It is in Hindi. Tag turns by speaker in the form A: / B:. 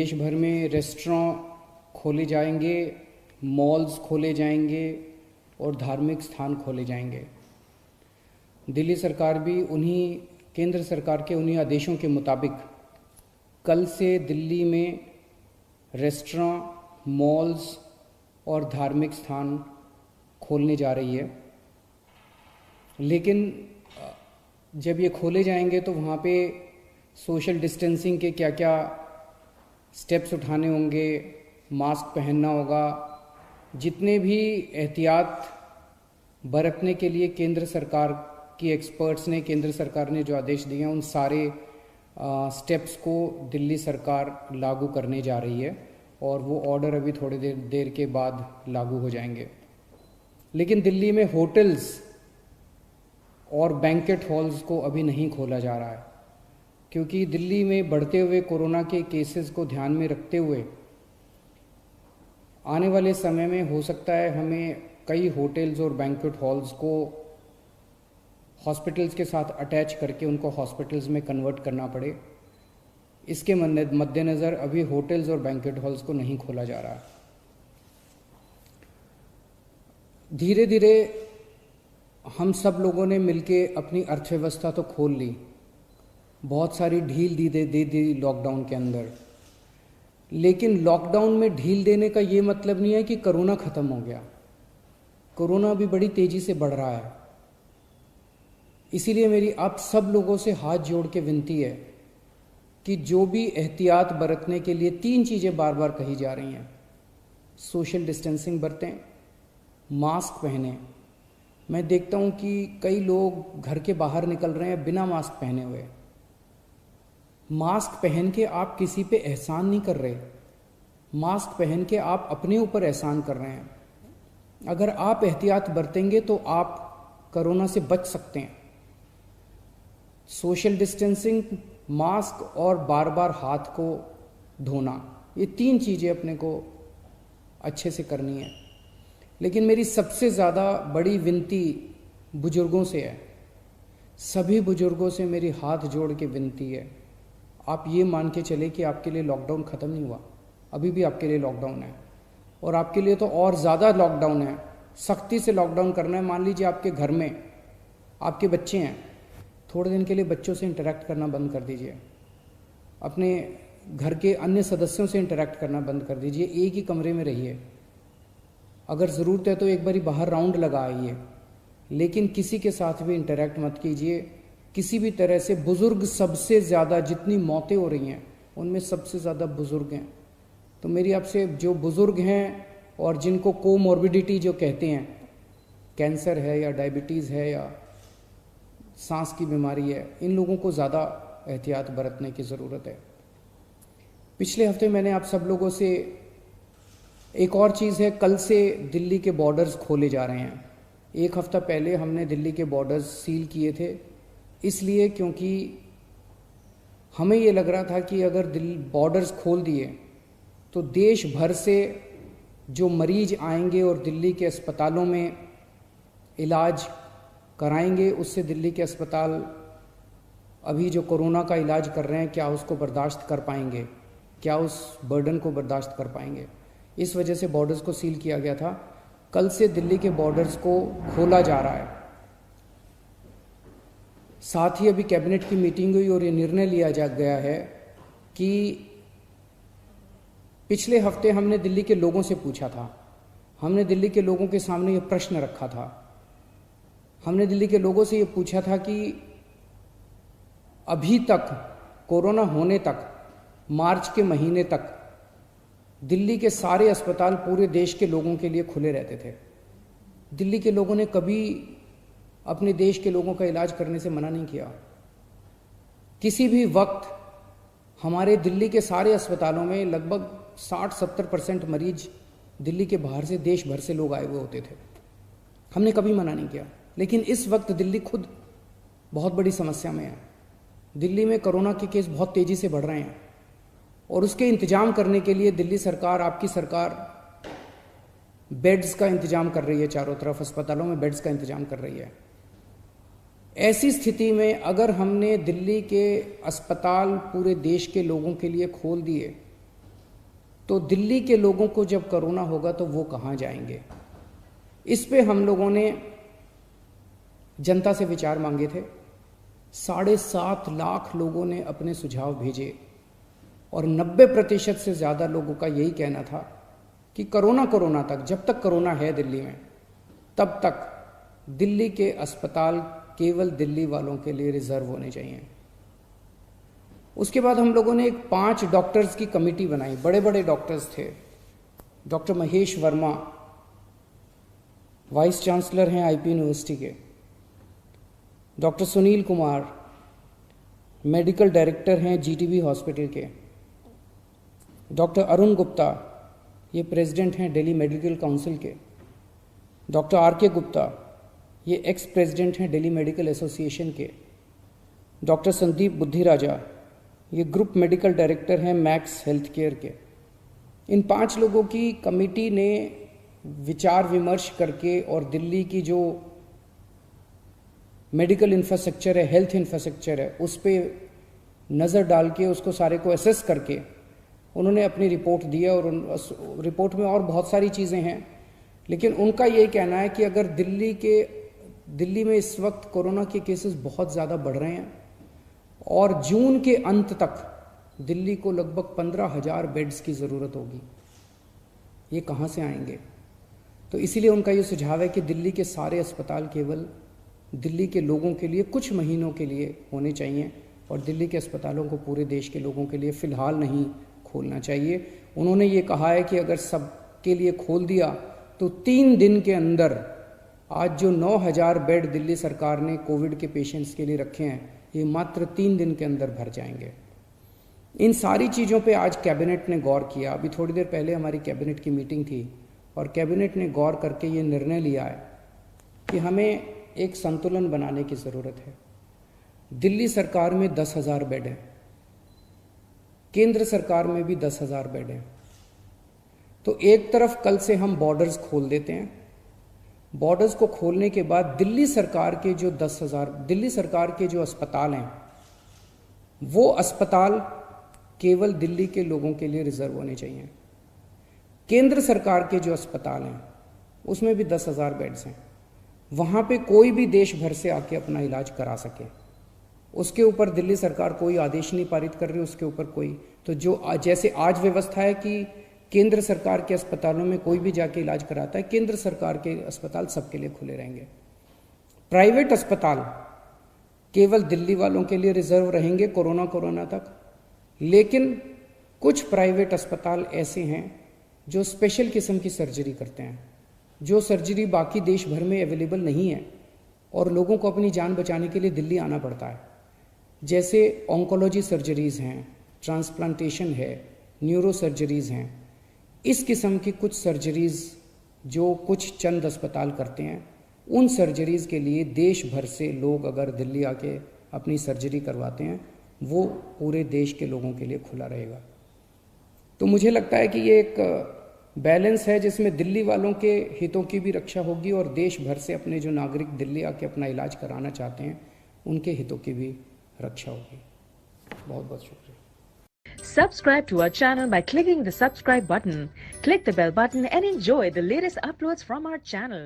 A: देश भर में रेस्टोरेंट खोले जाएंगे, मॉल्स खोले जाएंगे और धार्मिक स्थान खोले जाएंगे। दिल्ली सरकार भी केंद्र सरकार के उन्हीं आदेशों के मुताबिक कल से दिल्ली में रेस्टोरेंट, मॉल्स और धार्मिक स्थान खोलने जा रही है। लेकिन जब ये खोले जाएंगे तो वहाँ पे सोशल डिस्टेंसिंग के क्या क्या स्टेप्स उठाने होंगे, मास्क पहनना होगा, जितने भी एहतियात बरतने के लिए केंद्र सरकार की एक्सपर्ट्स ने, केंद्र सरकार ने जो आदेश दिए हैं, उन सारे स्टेप्स को दिल्ली सरकार लागू करने जा रही है और वो ऑर्डर अभी थोड़ी देर के बाद लागू हो जाएंगे। लेकिन दिल्ली में होटल्स और बैंकेट हॉल्स को अभी नहीं खोला जा रहा है, क्योंकि दिल्ली में बढ़ते हुए कोरोना के केसेस को ध्यान में रखते हुए आने वाले समय में हो सकता है हमें कई होटल्स और बैंकेट हॉल्स को हॉस्पिटल्स के साथ अटैच करके उनको हॉस्पिटल्स में कन्वर्ट करना पड़े। इसके मद्देनज़र अभी होटल्स और बैंकेट हॉल्स को नहीं खोला जा रहा। धीरे धीरे हम सब लोगों ने मिलके अपनी अर्थव्यवस्था तो खोल ली, बहुत सारी ढील दे दी लॉकडाउन के अंदर। लेकिन लॉकडाउन में ढील देने का ये मतलब नहीं है कि कोरोना ख़त्म हो गया। कोरोना भी बड़ी तेज़ी से बढ़ रहा है। इसीलिए मेरी आप सब लोगों से हाथ जोड़ के विनती है कि जो भी एहतियात बरतने के लिए 3 चीज़ें बार बार कही जा रही हैं, सोशल डिस्टेंसिंग बरतें, मास्क पहनें। मैं देखता हूँ कि कई लोग घर के बाहर निकल रहे हैं बिना मास्क पहने हुए। मास्क पहन के आप किसी पे एहसान नहीं कर रहे, मास्क पहन के आप अपने ऊपर एहसान कर रहे हैं। अगर आप एहतियात बरतेंगे तो आप कोरोना से बच सकते हैं। सोशल डिस्टेंसिंग, मास्क और बार बार हाथ को धोना, ये 3 चीज़ें अपने को अच्छे से करनी है। लेकिन मेरी सबसे ज़्यादा बड़ी विनती बुजुर्गों से है। सभी बुजुर्गों से मेरी हाथ जोड़ के विनती है, आप ये मान के चले कि आपके लिए लॉकडाउन ख़त्म नहीं हुआ, अभी भी आपके लिए लॉकडाउन है और आपके लिए तो और ज़्यादा लॉकडाउन है। सख्ती से लॉकडाउन करना है। मान लीजिए आपके घर में आपके बच्चे हैं, थोड़े दिन के लिए बच्चों से इंटरेक्ट करना बंद कर दीजिए, अपने घर के अन्य सदस्यों से इंटरेक्ट करना बंद कर दीजिए, एक ही कमरे में रहिए। अगर ज़रूरत है तो एक बारी बाहर राउंड लगा आइए, लेकिन किसी के साथ भी इंटरेक्ट मत कीजिए किसी भी तरह से। बुज़ुर्ग सबसे ज़्यादा, जितनी मौतें हो रही हैं उनमें सबसे ज़्यादा बुज़ुर्ग हैं। तो मेरी आपसे, जो बुज़ुर्ग हैं और जिनको कोमॉर्बिडिटी जो कहते हैं, कैंसर है या डायबिटीज़ है या सांस की बीमारी है, इन लोगों को ज़्यादा एहतियात बरतने की ज़रूरत है। पिछले हफ्ते मैंने आप सब लोगों से एक और चीज़ है, कल से दिल्ली के बॉर्डर्स खोले जा रहे हैं। 1 हफ्ता पहले हमने दिल्ली के बॉर्डर्स सील किए थे, इसलिए क्योंकि हमें ये लग रहा था कि अगर बॉर्डर्स खोल दिए तो देश भर से जो मरीज आएंगे और दिल्ली के अस्पतालों में इलाज कराएंगे, उससे दिल्ली के अस्पताल अभी जो कोरोना का इलाज कर रहे हैं, क्या उसको बर्दाश्त कर पाएंगे, क्या उस बर्डन को बर्दाश्त कर पाएंगे। इस वजह से बॉर्डर्स को सील किया गया था। कल से दिल्ली के बॉर्डर्स को खोला जा रहा है। साथ ही अभी कैबिनेट की मीटिंग हुई और ये निर्णय लिया जा गया है कि पिछले हफ्ते हमने दिल्ली के लोगों से पूछा था, हमने दिल्ली के लोगों के सामने ये प्रश्न रखा था, हमने दिल्ली के लोगों से ये पूछा था कि अभी तक कोरोना होने तक, मार्च के महीने तक दिल्ली के सारे अस्पताल पूरे देश के लोगों के लिए खुले रहते थे। दिल्ली के लोगों ने कभी अपने देश के लोगों का इलाज करने से मना नहीं किया। किसी भी वक्त हमारे दिल्ली के सारे अस्पतालों में लगभग 60-70% मरीज दिल्ली के बाहर से, देश भर से लोग आए हुए होते थे। हमने कभी मना नहीं किया। लेकिन इस वक्त दिल्ली खुद बहुत बड़ी समस्या में है। दिल्ली में कोरोना के केस बहुत तेज़ी से बढ़ रहे हैं और उसके इंतजाम करने के लिए दिल्ली सरकार, आपकी सरकार, बेड्स का इंतजाम कर रही है। चारों तरफ अस्पतालों में बेड्स का इंतजाम कर रही है। ऐसी स्थिति में अगर हमने दिल्ली के अस्पताल पूरे देश के लोगों के लिए खोल दिए तो दिल्ली के लोगों को जब कोरोना होगा तो वो कहाँ जाएंगे। इस पे हम लोगों ने जनता से विचार मांगे थे। 7.5 लाख लोगों ने अपने सुझाव भेजे और 90% से ज़्यादा लोगों का यही कहना था कि कोरोना तक, जब तक कोरोना है दिल्ली में, तब तक दिल्ली के अस्पताल केवल दिल्ली वालों के लिए रिजर्व होने चाहिए। उसके बाद हम लोगों ने एक 5 डॉक्टर्स की कमेटी बनाई। बड़े बड़े डॉक्टर्स थे। Doctor Mahesh Verma vice chancellor हैं आईपी यूनिवर्सिटी के, doctor Sunil Kumar medical director हैं जीटीबी हॉस्पिटल के, डॉक्टर अरुण गुप्ता ये प्रेसिडेंट हैं दिल्ली मेडिकल काउंसिल के, डॉक्टर आर.के. गुप्ता ये एक्स प्रेसिडेंट हैं दिल्ली मेडिकल एसोसिएशन के, डॉक्टर संदीप बुद्धिराजा ये ग्रुप मेडिकल डायरेक्टर हैं मैक्स हेल्थ केयर के। इन 5 लोगों की कमेटी ने विचार विमर्श करके और दिल्ली की जो मेडिकल इंफ्रास्ट्रक्चर है, हेल्थ इंफ्रास्ट्रक्चर है, उस पर नज़र डाल के उसको सारे को एसेस करके उन्होंने अपनी रिपोर्ट दी है। और उन रिपोर्ट में और बहुत सारी चीज़ें हैं, लेकिन उनका ये कहना है कि अगर दिल्ली में इस वक्त कोरोना के केसेस बहुत ज़्यादा बढ़ रहे हैं और जून के अंत तक दिल्ली को लगभग 15,000 बेड्स की ज़रूरत होगी। ये कहाँ से आएंगे? तो इसीलिए उनका ये सुझाव है कि दिल्ली के सारे अस्पताल केवल दिल्ली के लोगों के लिए कुछ महीनों के लिए होने चाहिए और दिल्ली के अस्पतालों को पूरे देश के लोगों के लिए फ़िलहाल नहीं खोलना चाहिए। उन्होंने ये कहा है कि अगर सबके लिए खोल दिया तो 3 दिन के अंदर आज जो 9,000 बेड दिल्ली सरकार ने कोविड के पेशेंट्स के लिए रखे हैं, ये मात्र 3 दिन के अंदर भर जाएंगे। इन सारी चीज़ों पे आज कैबिनेट ने गौर किया। अभी थोड़ी देर पहले हमारी कैबिनेट की मीटिंग थी और कैबिनेट ने गौर करके ये निर्णय लिया है कि हमें एक संतुलन बनाने की ज़रूरत है। दिल्ली सरकार में 10,000 बेड हैं, केंद्र सरकार में भी 10,000 बेड हैं। तो एक तरफ कल से हम बॉर्डर्स खोल देते हैं। बॉर्डर्स को खोलने के बाद दिल्ली सरकार के जो 10,000 दिल्ली सरकार के जो अस्पताल हैं, वो अस्पताल केवल दिल्ली के लोगों के लिए रिजर्व होने चाहिए। केंद्र सरकार के जो अस्पताल हैं उसमें भी 10,000 बेड्स हैं। वहाँ पे कोई भी देश भर से आके अपना इलाज करा सके, उसके ऊपर दिल्ली सरकार कोई आदेश नहीं पारित कर रही, उसके ऊपर कोई तो जो जैसे आज व्यवस्था है कि केंद्र सरकार के अस्पतालों में कोई भी जाके इलाज कराता है, केंद्र सरकार के अस्पताल सबके लिए खुले रहेंगे। प्राइवेट अस्पताल केवल दिल्ली वालों के लिए रिजर्व रहेंगे कोरोना तक। लेकिन कुछ प्राइवेट अस्पताल ऐसे हैं जो स्पेशल किस्म की सर्जरी करते हैं, जो सर्जरी बाकी देश भर में अवेलेबल नहीं है और लोगों को अपनी जान बचाने के लिए दिल्ली आना पड़ता है। जैसे ऑन्कोलॉजी सर्जरीज हैं, ट्रांसप्लांटेशन है, न्यूरो सर्जरीज हैं। इस किस्म की कुछ सर्जरीज जो कुछ चंद अस्पताल करते हैं, उन सर्जरीज के लिए देश भर से लोग अगर दिल्ली आके अपनी सर्जरी करवाते हैं, वो पूरे देश के लोगों के लिए खुला रहेगा। तो मुझे लगता है कि ये एक बैलेंस है जिसमें दिल्ली वालों के हितों की भी रक्षा होगी और देश भर से अपने जो नागरिक दिल्ली आके अपना इलाज कराना चाहते हैं उनके हितों की भी रक्षा होगी। बहुत बहुत शुक्रिया।
B: Subscribe to our channel by clicking the subscribe button. Click the bell button and enjoy the latest uploads from our channel.